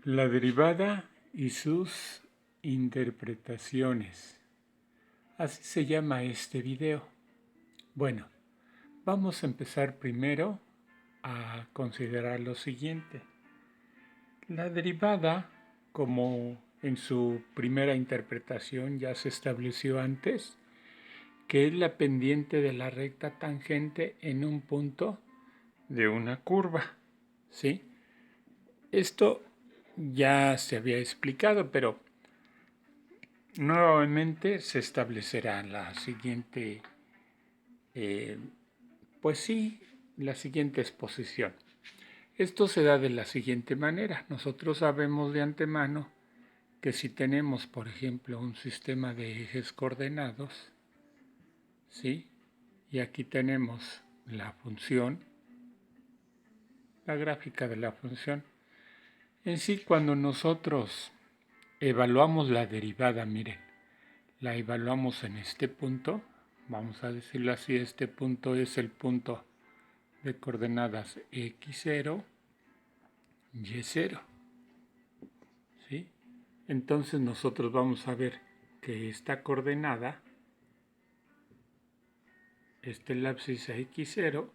La derivada y sus interpretaciones. Así se llama este video. Bueno, vamos a empezar primero a considerar lo siguiente. La derivada, como en su primera interpretación ya se estableció antes, que es la pendiente de la recta tangente en un punto de una curva, ¿sí? Esto ya se había explicado, pero nuevamente se establecerá la siguiente, la siguiente exposición. Esto se da de la siguiente manera. Nosotros sabemos de antemano que si tenemos, por ejemplo, un sistema de ejes coordenados, ¿sí? Y aquí tenemos la función, la gráfica de la función. En sí, cuando nosotros evaluamos la derivada, miren, la evaluamos en este punto, vamos a decirlo así, este punto es el punto de coordenadas x0, y0, ¿sí? Entonces nosotros vamos a ver que esta coordenada, este es la abscisa x0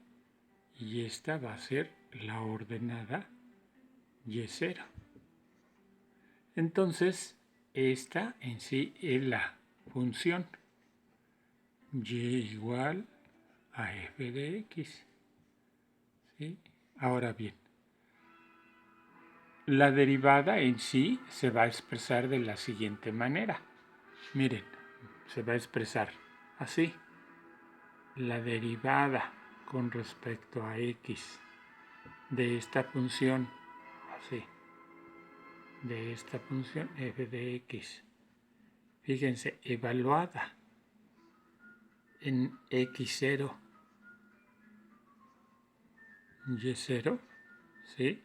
y esta va a ser la ordenada y0. Entonces, esta en sí es la función y igual a f de x. ¿Sí? Ahora bien, la derivada en sí se va a expresar de la siguiente manera. Miren, se va a expresar así. La derivada con respecto a x de esta función, así, de esta función f de x, fíjense, evaluada en x0, y0, ¿sí?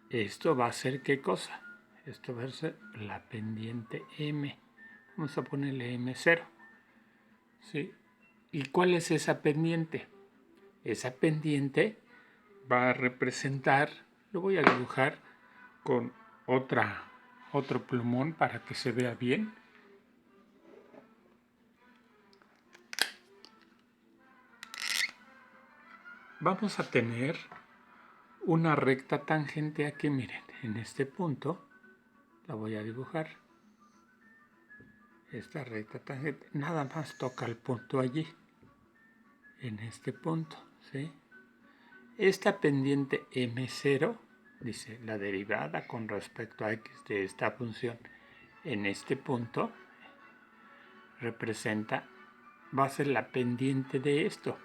Esto va a ser ¿qué cosa? Esto va a ser la pendiente m. Vamos a ponerle m0, ¿sí? ¿Y cuál es esa pendiente? Esa pendiente va a representar, lo voy a dibujar con otro plumón para que se vea bien. Vamos a tener una recta tangente aquí, miren, en este punto, la voy a dibujar. Esta recta tangente nada más toca el punto allí, en este punto, ¿sí? Esta pendiente m0, dice la derivada con respecto a x de esta función en este punto, va a ser la pendiente de esto.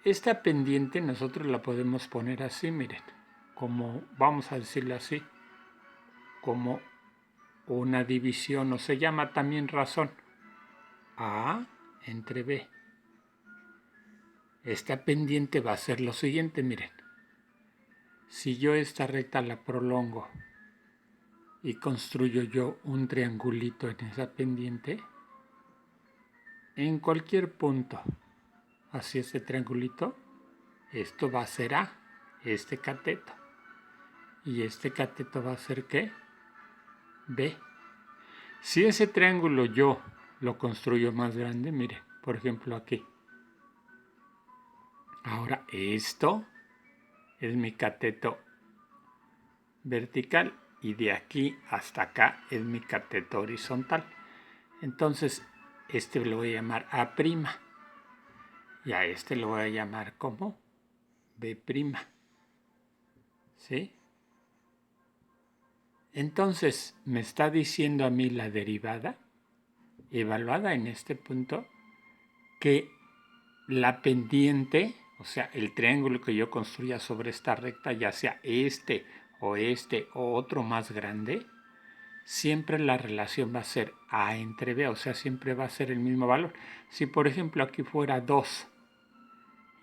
Esta pendiente nosotros la podemos poner así, miren, como, vamos a decirlo así, como una división, o se llama también razón, A entre B. Esta pendiente va a ser lo siguiente, miren. Si yo esta recta la prolongo y construyo yo un triangulito en esa pendiente, en cualquier punto hacia este triangulito, esto va a ser A, este cateto. Y este cateto va a ser ¿qué? B. Si ese triángulo yo lo construyo más grande, miren, por ejemplo aquí. Ahora esto es mi cateto vertical y de aquí hasta acá es mi cateto horizontal. Entonces, este lo voy a llamar A' y a este lo voy a llamar como B'. ¿Sí? Entonces, me está diciendo a mí la derivada, evaluada en este punto, que la pendiente, o sea, el triángulo que yo construya sobre esta recta, ya sea este o otro más grande, siempre la relación va a ser A entre B, o sea, siempre va a ser el mismo valor. Si por ejemplo aquí fuera 2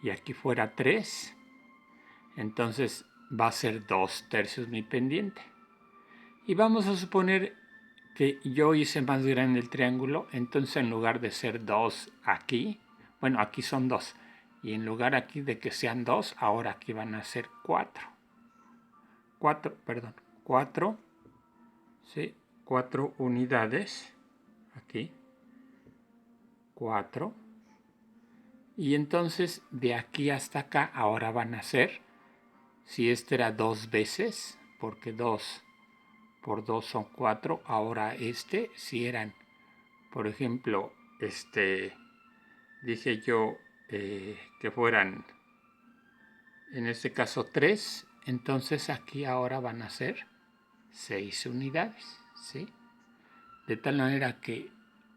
y aquí fuera 3, entonces va a ser 2/3 mi pendiente. Y vamos a suponer que yo hice más grande el triángulo, entonces en lugar de ser 2 aquí, bueno, aquí son 2, y en lugar aquí de que sean 2, ahora aquí van a ser 4. 4, ¿sí? 4 unidades, aquí, 4, y entonces de aquí hasta acá ahora van a ser, si este era 2 veces, porque 2 por 2 son 4, ahora si eran, por ejemplo, dije yo que fueran, en este caso 3, entonces aquí ahora van a ser 6 unidades, ¿sí? De tal manera que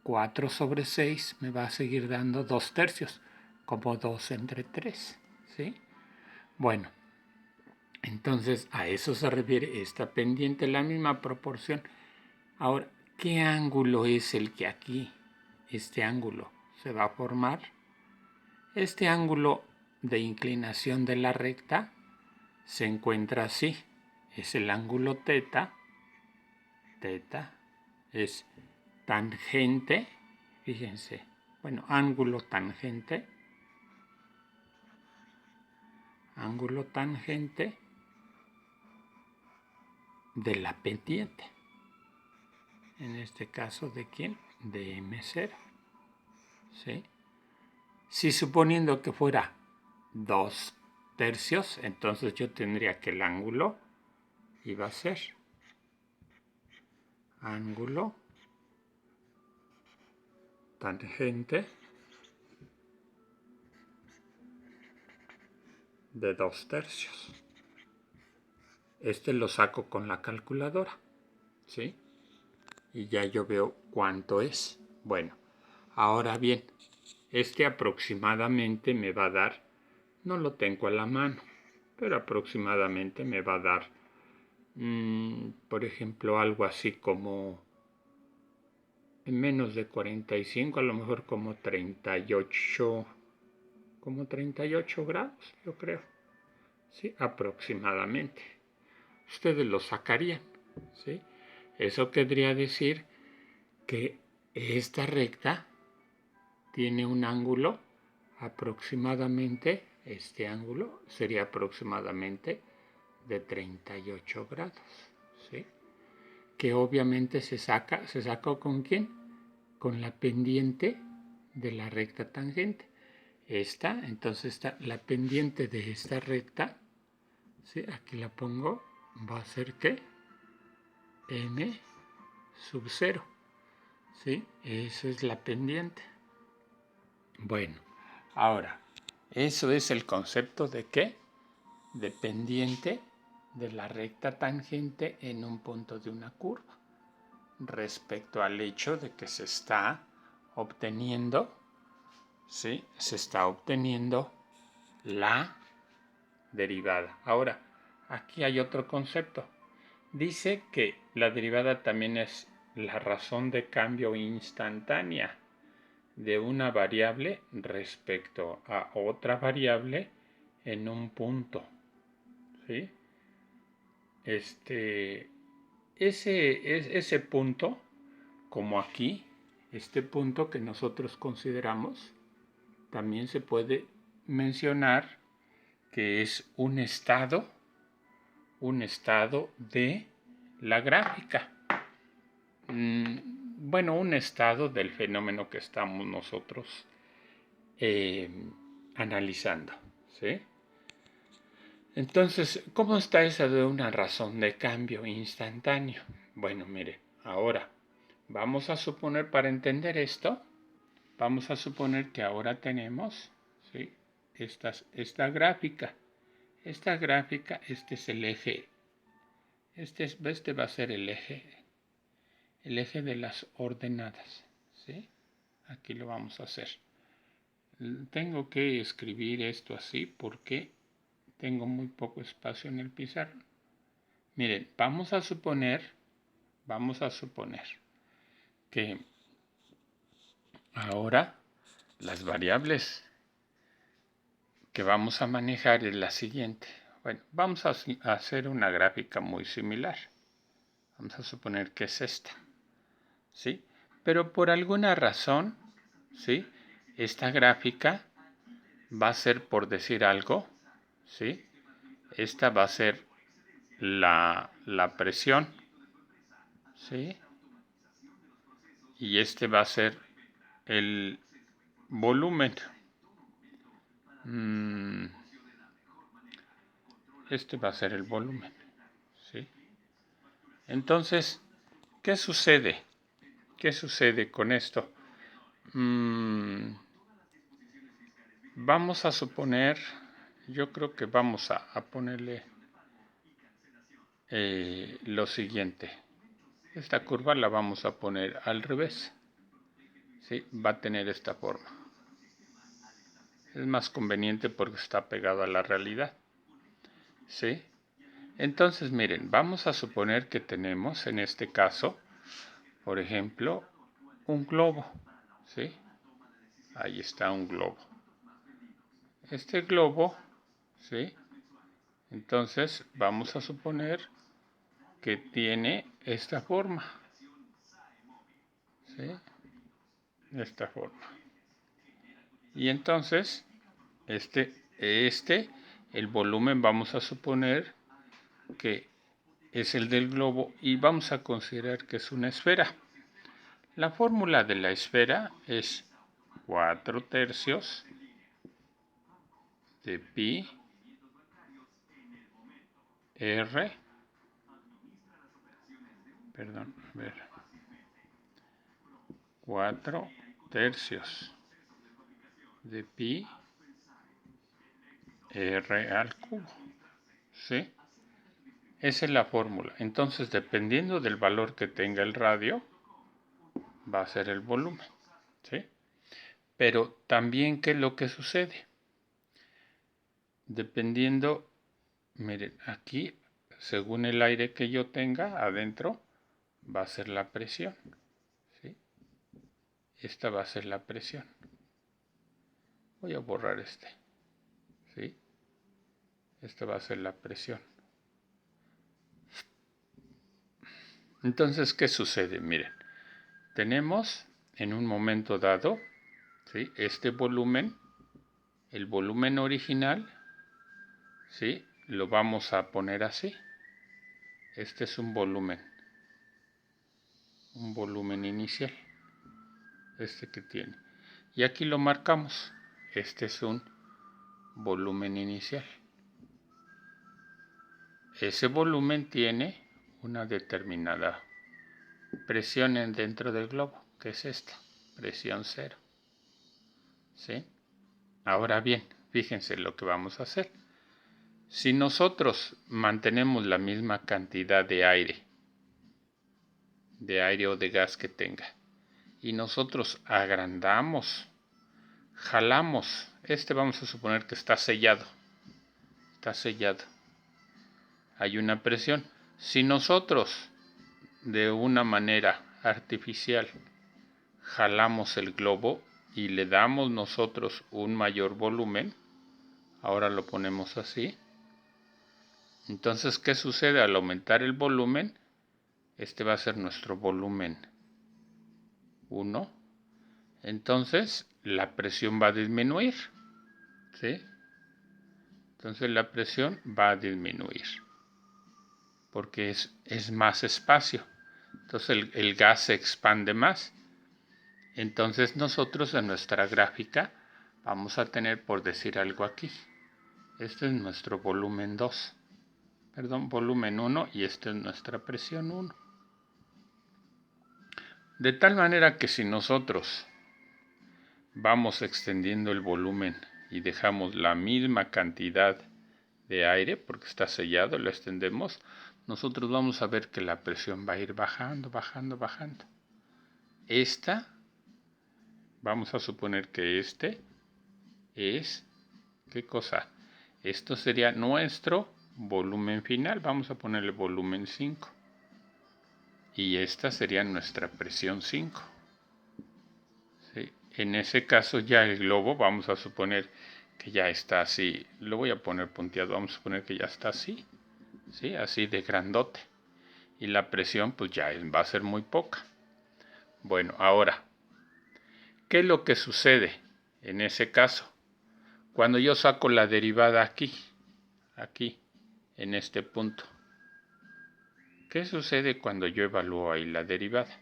4 sobre 6 me va a seguir dando 2 tercios, como 2 entre 3, ¿sí? Bueno, entonces a eso se refiere esta pendiente, la misma proporción. Ahora, ¿qué ángulo es el que aquí, este ángulo, se va a formar? Este ángulo de inclinación de la recta se encuentra así. Es el ángulo teta. Teta es tangente, fíjense, bueno, ángulo tangente de la pendiente. En este caso, ¿de quién? De M0. ¿Sí? Si suponiendo que fuera 2 tercios, entonces yo tendría que el ángulo iba a ser ángulo tangente de 2 tercios. Lo saco con la calculadora, ¿sí? Y ya yo veo cuánto es. Bueno, ahora bien, aproximadamente me va a dar, no lo tengo a la mano, pero aproximadamente me va a dar, por ejemplo, algo así como en menos de 45, a lo mejor como 38 grados, yo creo. Sí, aproximadamente. Ustedes lo sacarían, ¿sí? Eso querría decir que esta recta tiene un ángulo aproximadamente, este ángulo sería aproximadamente de 38 grados, ¿sí? Que obviamente se saca ¿con quién? Con la pendiente de la recta tangente. Entonces la pendiente de esta recta, ¿sí? Aquí la pongo, va a ser ¿qué? M sub 0, ¿sí? Eso es la pendiente. Bueno, ahora, eso es el concepto de ¿qué? De pendiente de la recta tangente en un punto de una curva, respecto al hecho de que se está obteniendo, ¿sí? Se está obteniendo la derivada. Ahora, aquí hay otro concepto. Dice que la derivada también es la razón de cambio instantánea de una variable respecto a otra variable en un punto, ¿sí? Ese punto, como aquí, este punto que nosotros consideramos, también se puede mencionar que es un estado de la gráfica. Bueno, un estado del fenómeno que estamos nosotros analizando, ¿sí? Entonces, ¿cómo está esa de una razón de cambio instantáneo? Bueno, mire, ahora vamos a suponer, para entender esto, vamos a suponer que ahora tenemos, ¿sí? Esta gráfica. Esta gráfica, este es el eje, este va a ser el eje de las ordenadas, ¿sí? Aquí lo vamos a hacer. Tengo que escribir esto así porque tengo muy poco espacio en el pizarrón. Miren, vamos a suponer que ahora las variables que vamos a manejar es la siguiente. Bueno, vamos a hacer una gráfica muy similar. Vamos a suponer que es esta, ¿sí? Pero por alguna razón, ¿sí? Esta gráfica va a ser, por decir algo, ¿sí? Esta va a ser la presión, ¿sí? Y este va a ser el volumen. Este va a ser el volumen, ¿sí? Entonces, ¿qué sucede? ¿Qué sucede con esto? Vamos a suponer, yo creo que vamos a ponerle lo siguiente. Esta curva la vamos a poner al revés, ¿sí? Va a tener esta forma. Es más conveniente porque está pegado a la realidad, ¿sí? Entonces, miren, vamos a suponer que tenemos en este caso, por ejemplo, un globo, ¿sí? Ahí está un globo. Este globo, ¿sí? Entonces, vamos a suponer que tiene esta forma, ¿sí? Esta forma. Y entonces, el volumen vamos a suponer que es el del globo y vamos a considerar que es una esfera. La fórmula de la esfera es 4/3 de pi r, perdón, a ver, 4/3 de pi r al cubo, ¿sí? Esa es la fórmula. Entonces, dependiendo del valor que tenga el radio, va a ser el volumen, ¿sí? Pero también, ¿qué es lo que sucede? Dependiendo, miren, aquí, según el aire que yo tenga adentro, va a ser la presión, ¿sí? Esta va a ser la presión. Voy a borrar este, ¿sí? Esta va a ser la presión. Entonces, ¿qué sucede? Miren, tenemos en un momento dado, ¿sí? Este volumen, el volumen original, ¿sí? Lo vamos a poner así. Este es un volumen inicial, este que tiene. Y aquí lo marcamos. Este es un volumen inicial. Ese volumen tiene una determinada presión dentro del globo, que es esta, presión 0. ¿Sí? Ahora bien, fíjense lo que vamos a hacer. Si nosotros mantenemos la misma cantidad de aire o de gas que tenga, y nosotros agrandamos, jalamos, vamos a suponer que está sellado, hay una presión. Si nosotros de una manera artificial jalamos el globo y le damos nosotros un mayor volumen, ahora lo ponemos así. Entonces, ¿qué sucede? Al aumentar el volumen, este va a ser nuestro volumen 1. Entonces, la presión va a disminuir, ¿sí? Entonces, la presión va a disminuir porque es más espacio. Entonces, el gas se expande más. Entonces, nosotros en nuestra gráfica vamos a tener, por decir algo aquí, este es nuestro volumen 2. Volumen 1 y esta es nuestra presión 1. De tal manera que si nosotros vamos extendiendo el volumen y dejamos la misma cantidad de aire, porque está sellado, lo extendemos, nosotros vamos a ver que la presión va a ir bajando. Vamos a suponer que este es, ¿qué cosa? Esto sería nuestro volumen final, vamos a ponerle volumen 5. Y esta sería nuestra presión 5. ¿Sí? En ese caso ya el globo, vamos a suponer que ya está así, lo voy a poner punteado, vamos a suponer que ya está así, ¿sí? Así de grandote. Y la presión pues ya va a ser muy poca. Bueno, ahora, ¿qué es lo que sucede en ese caso? Cuando yo saco la derivada aquí, en este punto, ¿Qué sucede cuando yo evalúo ahí la derivada?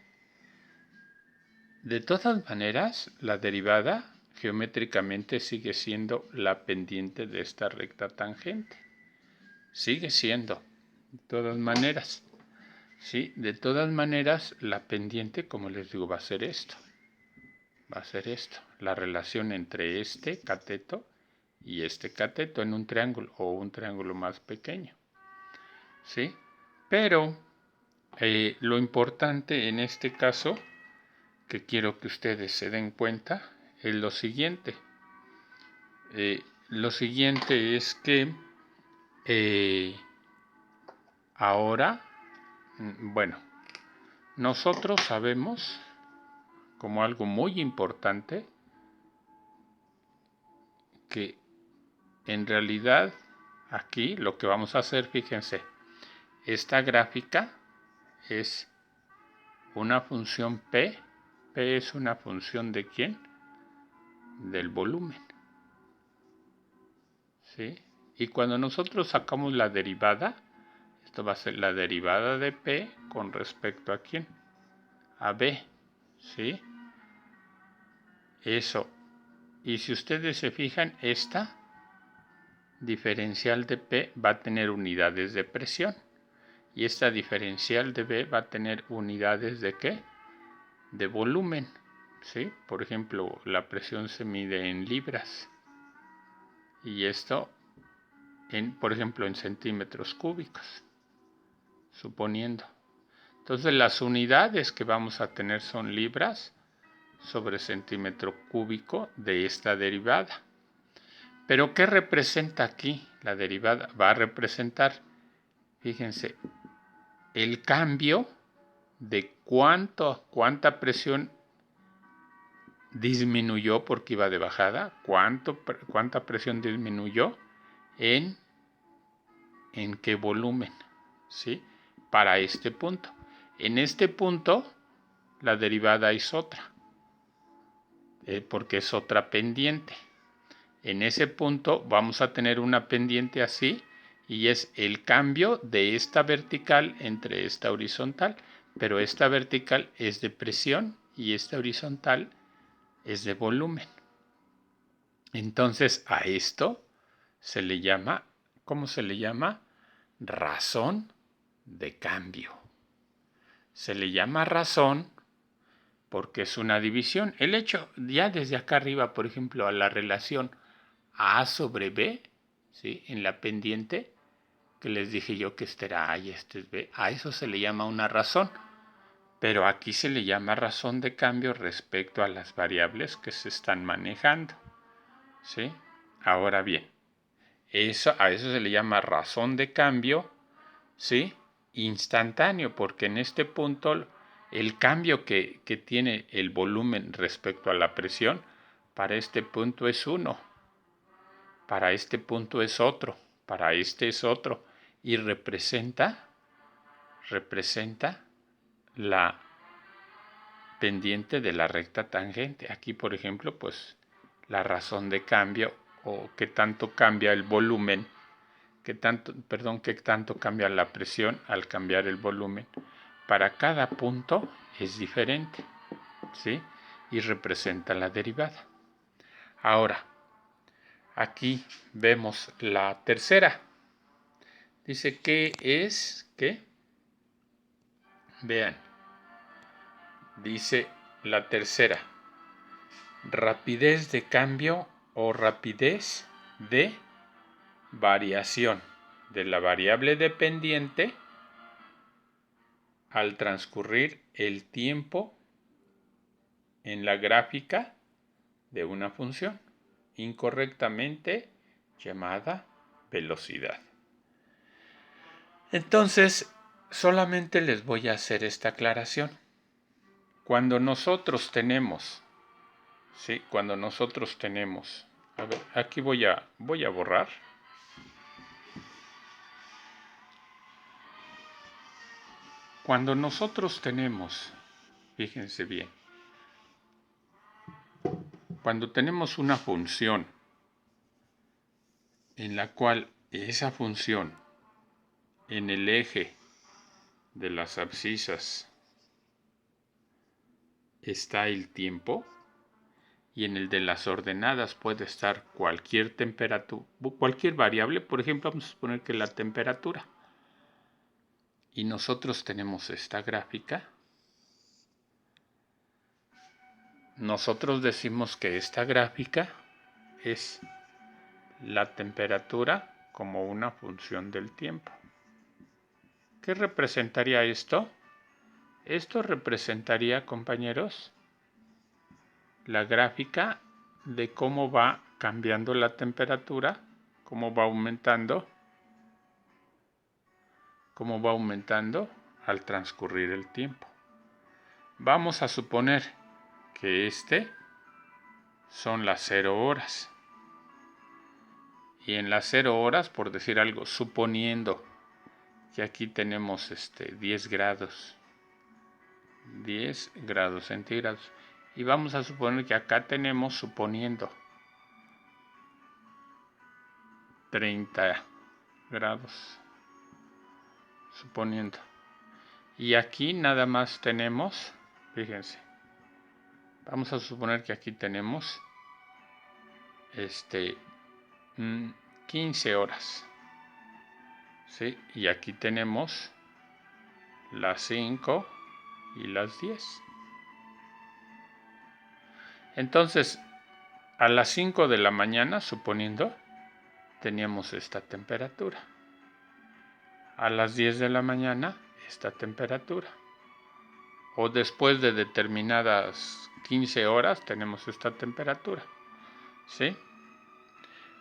De todas maneras, la derivada geométricamente sigue siendo la pendiente de esta recta tangente. Sigue siendo, de todas maneras. Sí, de todas maneras, la pendiente, como les digo, va a ser esto. Va a ser esto. La relación entre este cateto y este cateto en un triángulo o un triángulo más pequeño. ¿Sí? Pero lo importante en este caso que quiero que ustedes se den cuenta es lo siguiente. Lo siguiente es que ahora, bueno, nosotros sabemos como algo muy importante que en realidad aquí lo que vamos a hacer, fíjense, esta gráfica es una función P. P es una función ¿de quién? Del volumen. ¿Sí? Y cuando nosotros sacamos la derivada, esto va a ser la derivada de P con respecto a quién? A B. ¿Sí? Eso. Y si ustedes se fijan, esta diferencial de P va a tener unidades de presión. Y esta diferencial de B va a tener unidades de ¿qué? De volumen. ¿Sí? Por ejemplo, la presión se mide en libras. Y esto, por ejemplo, en centímetros cúbicos. Suponiendo. Entonces las unidades que vamos a tener son libras sobre centímetro cúbico de esta derivada. Pero ¿qué representa aquí la derivada? Va a representar, fíjense, el cambio de cuánta presión disminuyó porque iba de bajada, cuánta presión disminuyó en qué volumen, ¿sí? Para este punto. En este punto la derivada es otra, porque es otra pendiente. En ese punto vamos a tener una pendiente así y es el cambio de esta vertical entre esta horizontal, pero esta vertical es de presión y esta horizontal es de volumen. Entonces a esto se le llama, ¿cómo se le llama? Razón de cambio. Se le llama razón porque es una división. El hecho, ya desde acá arriba, por ejemplo, a la relación A sobre B, ¿sí? En la pendiente, que les dije yo que este era A y este es B, a eso se le llama una razón. Pero aquí se le llama razón de cambio respecto a las variables que se están manejando. ¿Sí? Ahora bien, a eso se le llama razón de cambio, ¿sí? Instantáneo, porque en este punto el cambio que tiene el volumen respecto a la presión, para este punto es 1, para este punto es otro, para este es otro, y representa la pendiente de la recta tangente. Aquí, por ejemplo, pues la razón de cambio o qué tanto cambia el volumen, qué tanto cambia la presión al cambiar el volumen. Para cada punto es diferente, ¿sí? Y representa la derivada. Ahora, aquí vemos la tercera. Dice que es, ¿qué? Vean, dice la tercera, rapidez de cambio o rapidez de variación de la variable dependiente al transcurrir el tiempo en la gráfica de una función incorrectamente llamada velocidad. Entonces, solamente les voy a hacer esta aclaración. Cuando nosotros tenemos, ¿sí? Cuando nosotros tenemos, a ver, aquí voy a borrar. Cuando nosotros tenemos, fíjense bien, cuando tenemos una función en la cual esa función en el eje de las abscisas está el tiempo, y en el de las ordenadas puede estar cualquier temperatura, cualquier variable. Por ejemplo, vamos a suponer que la temperatura. Y nosotros tenemos esta gráfica. Nosotros decimos que esta gráfica es la temperatura como una función del tiempo. ¿Qué representaría esto? Esto representaría, compañeros, la gráfica de cómo va cambiando la temperatura, cómo va aumentando al transcurrir el tiempo. Vamos a suponer que son las 0 horas. Y en las 0 horas, por decir algo, suponiendo que aquí tenemos 10 grados, 10 grados centígrados. Y vamos a suponer que acá tenemos, suponiendo, 30 grados. Suponiendo. Y aquí nada más tenemos, fíjense, vamos a suponer que aquí tenemos 15 horas. ¿Sí? Y aquí tenemos las 5 y las 10. Entonces, a las 5 de la mañana, suponiendo, teníamos esta temperatura. A las 10 de la mañana, esta temperatura. O después de determinadas 15 horas, tenemos esta temperatura. ¿Sí?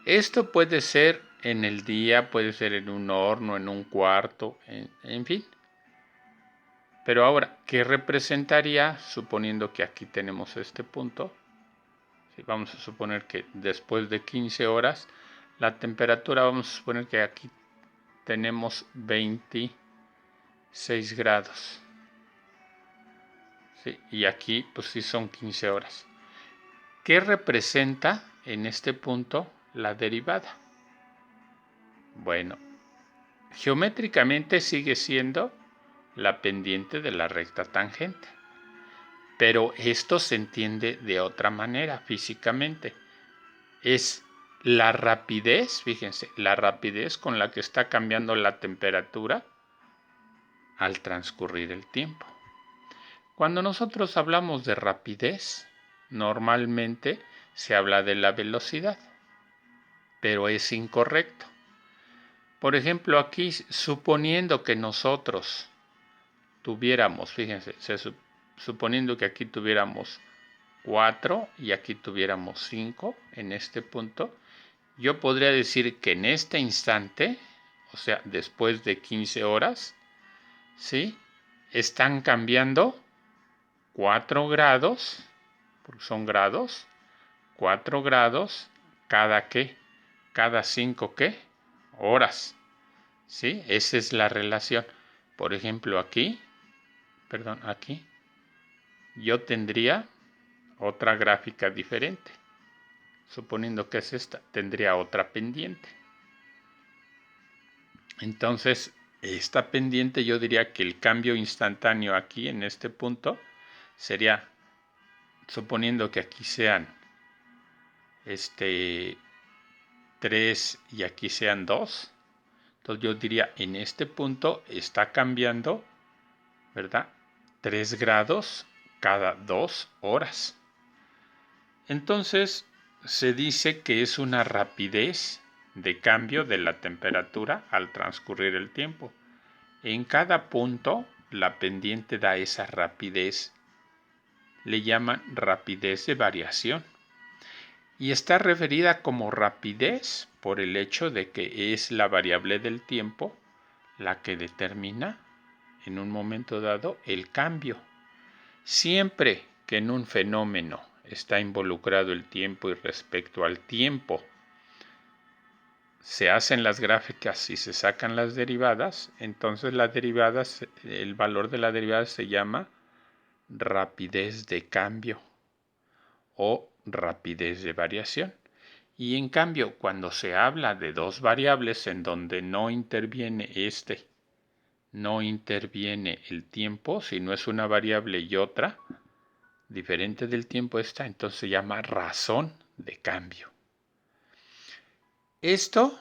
Esto puede ser en el día, puede ser en un horno, en un cuarto, en fin. Pero ahora, ¿qué representaría, suponiendo que aquí tenemos este punto? Sí, vamos a suponer que después de 15 horas, la temperatura, vamos a suponer que aquí tenemos 26 grados. ¿Sí? Y aquí, pues sí son 15 horas. ¿Qué representa en este punto la derivada? Bueno, geométricamente sigue siendo la pendiente de la recta tangente. Pero esto se entiende de otra manera físicamente. Es la rapidez, fíjense, la rapidez con la que está cambiando la temperatura al transcurrir el tiempo. Cuando nosotros hablamos de rapidez, normalmente se habla de la velocidad, pero es incorrecto. Por ejemplo, aquí, suponiendo que nosotros tuviéramos, fíjense, suponiendo que aquí tuviéramos 4 y aquí tuviéramos 5 en este punto, yo podría decir que en este instante, o sea, después de 15 horas, ¿sí? Están cambiando 4 grados, porque son grados, 4 grados cada ¿qué? Cada 5 ¿qué? Horas, ¿sí? Esa es la relación. Por ejemplo, aquí, yo tendría otra gráfica diferente. Suponiendo que es esta, tendría otra pendiente. Entonces, esta pendiente yo diría que el cambio instantáneo aquí en este punto sería, suponiendo que aquí sean 3 y aquí sean 2. Entonces yo diría, en este punto está cambiando, ¿verdad? 3 grados cada 2 horas. Entonces, se dice que es una rapidez de cambio de la temperatura al transcurrir el tiempo. En cada punto, la pendiente da esa rapidez. Le llaman rapidez de variación. Y está referida como rapidez por el hecho de que es la variable del tiempo la que determina en un momento dado el cambio. Siempre que en un fenómeno está involucrado el tiempo y respecto al tiempo se hacen las gráficas y se sacan las derivadas, entonces las derivadas, el valor de la derivada se llama rapidez de cambio o rapidez de variación. Y en cambio, cuando se habla de dos variables en donde no interviene no interviene el tiempo, sino es una variable y otra, diferente del tiempo esta, entonces se llama razón de cambio. Esto,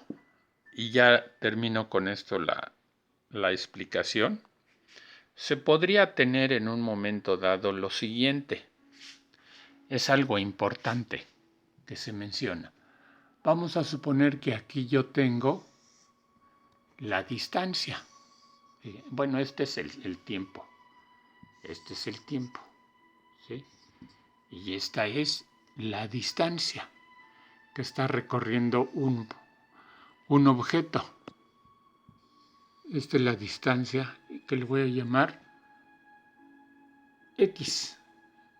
y ya termino con esto la explicación, se podría tener en un momento dado lo siguiente. Es algo importante que se menciona. Vamos a suponer que aquí yo tengo la distancia. Bueno, este es el tiempo. Este es el tiempo. ¿Sí? Y esta es la distancia que está recorriendo un objeto. Esta es la distancia que le voy a llamar X.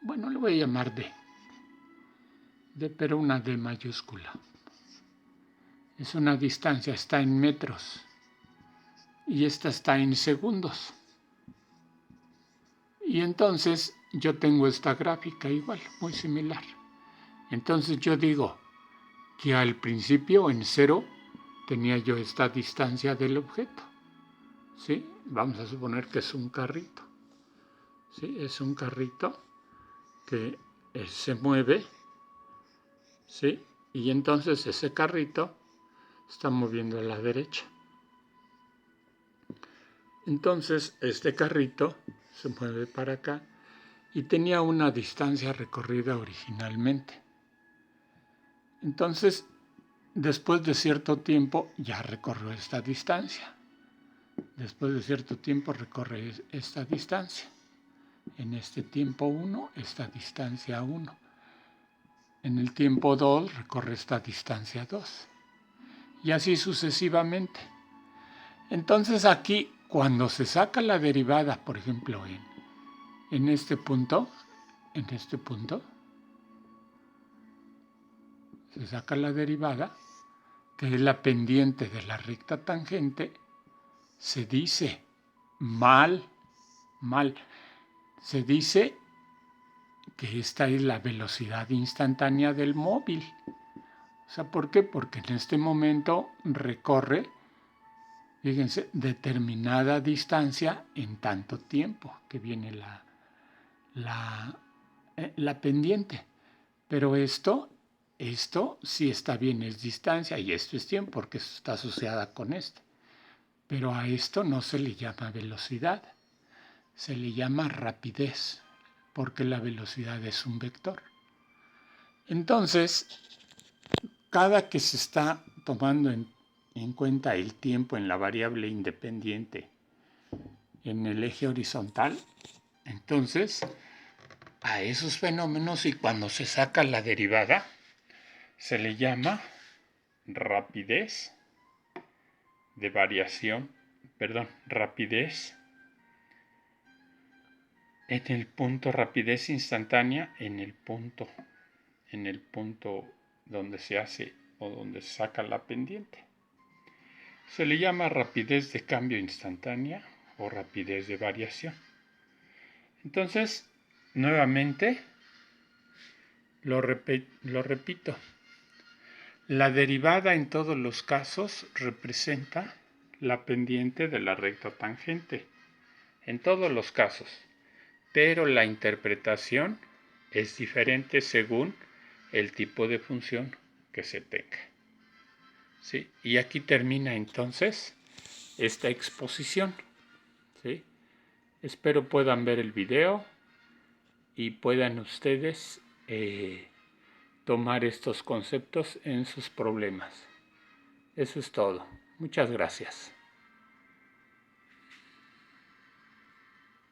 Bueno, le voy a llamar D. Pero una D mayúscula. Es una distancia, está en metros. Y esta está en segundos. Y entonces yo tengo esta gráfica igual, muy similar. Entonces yo digo que al principio en 0 tenía yo esta distancia del objeto. ¿Sí? Vamos a suponer que es un carrito. ¿Sí? Es un carrito que se mueve. ¿Sí? Y entonces ese carrito está moviendo a la derecha. Entonces este carrito se mueve para acá y tenía una distancia recorrida originalmente. Entonces, después de cierto tiempo ya recorrió esta distancia. Después de cierto tiempo recorre esta distancia. En este tiempo 1, esta distancia 1. En el tiempo 2 recorre esta distancia 2. Y así sucesivamente. Entonces aquí, cuando se saca la derivada, por ejemplo, en este punto, se saca la derivada, que es la pendiente de la recta tangente, se dice mal, se dice que esta es la velocidad instantánea del móvil. O sea, ¿por qué? Porque en este momento recorre, fíjense, determinada distancia en tanto tiempo, que viene la pendiente. Pero esto sí está bien, es distancia, y esto es tiempo, porque está asociada con este. Pero a esto no se le llama velocidad, se le llama rapidez, porque la velocidad es un vector. Entonces, cada que se está tomando en cuenta el tiempo en la variable independiente en el eje horizontal, entonces a esos fenómenos, y cuando se saca la derivada, se le llama rapidez de variación, rapidez en el punto, rapidez instantánea en el punto donde se hace o donde se saca la pendiente. Se le llama rapidez de cambio instantánea o rapidez de variación. Entonces, nuevamente, lo repito, la derivada en todos los casos representa la pendiente de la recta tangente, en todos los casos, pero la interpretación es diferente según el tipo de función que se tenga. ¿Sí? Y aquí termina entonces esta exposición. ¿Sí? Espero puedan ver el video y puedan ustedes tomar estos conceptos en sus problemas. Eso es todo. Muchas gracias.